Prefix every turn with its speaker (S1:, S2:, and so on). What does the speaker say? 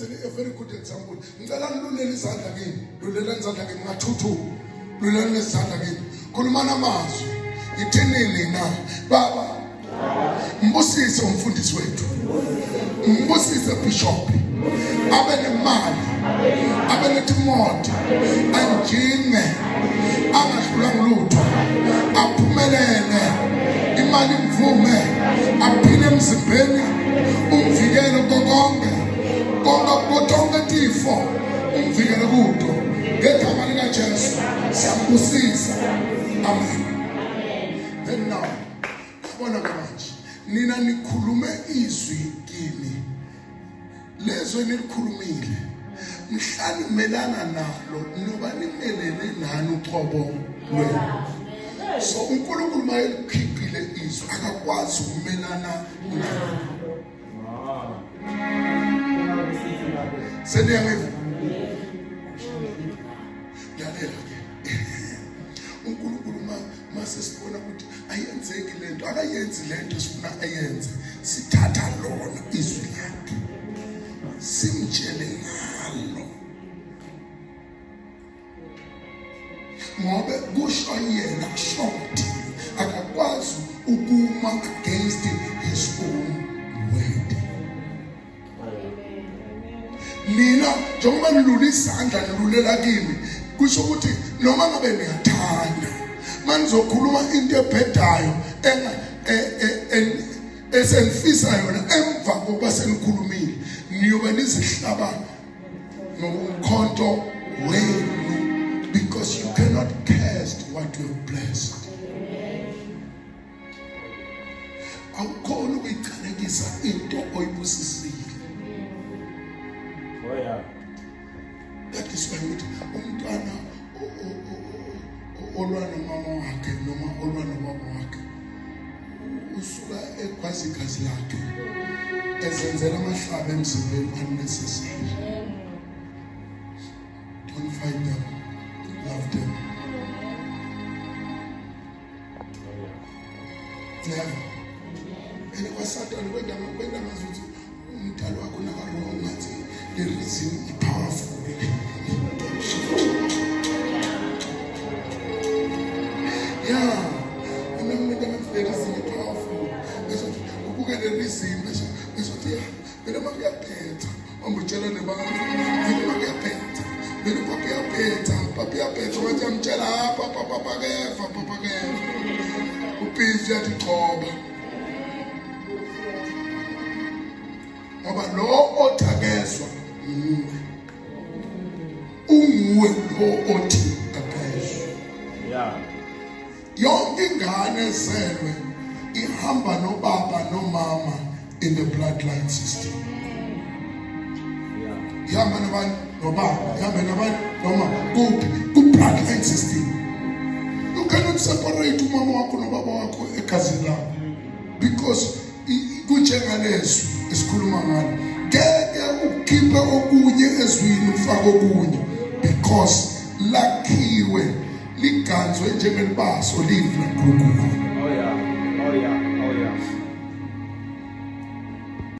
S1: a very good example. Ngicela nilulele izandla kini. Lulelani izandla kini ngathuthu. Lulelani izandla kini. Khulumana amazwi. Ithenini na baba. Mbusise umfundisi wethu. Mbusise bishop. Abe nemali. Abe netimoto. Anjinge. Angahlula ngolutho. Aphumelele. Imali mvume. Aphile emzimbeni. Umvikele konke. Konke tifo. Umvikele kudo. Ngegama lika Jesu. Siyambusisa. Amen. Then now, bona manje nina nikhulume izwi kimi. Lezo nilikhulumile. Mhlali melana nalo noba nimelene nani uqobo lwenu. So uNkulunkulu mayekhiphile izwi akakwazi ukumelana nalo. Seniyangeva? Yalela ke. uNkulunkulu mase sibona ukuthi ayenzeki lento akayenzi lento sifuna ayenze sithatha lona izwi lakhe simtshele ngalo ngoba kusho yena kushothi akakwazi ukuma against his own word. Nina njengoba nilula isandla nilulela kimi kusho ukuthi noma ngabe niyathanda manizokhuluma into ebhedayo esenifisa yona emva kokuba senikhulumile niyobe nizihlaba ngomkhonto wenu because you cannot cast what you have blessed. Awukhona ukuyichanekisa into oyibusisile. That is why umntwana olwa nomama wakhe noma olwa nobaba wakhe usuka ekwazi igazi lakhe ezenzela amahlaba emzimbeni unnecessary. Don't fight them, love them. Never. And kwa Satan kwenda mazuzu umntalo wakho nakaronga ngathi the reason is powerful. Yeah, and then when the reason is powerful, we get the reason. It's what you. We don't get paid. I'm telling you about. We don't get paid. We don't get paid. Papa paid. So what I'm telling Papa get. We pay you the job. But no otagezwa. Uwe lo oti agezwa. Yeah. Yonke ingane ezelwe ihamba nobaba nomama in the bloodline system. Ihamba nabani nobaba, ihamba nabani nomama ku bloodline system. You cannot separate umama wakho nobaba wakho egazini lakho because kunjengaleso esikhuluma ngalo. Ngeke ukhiphe okunye ezwini ufake okunye because lakhiwe liganzwe njengelibaso livla kuNkulunkulu. Oh yeah.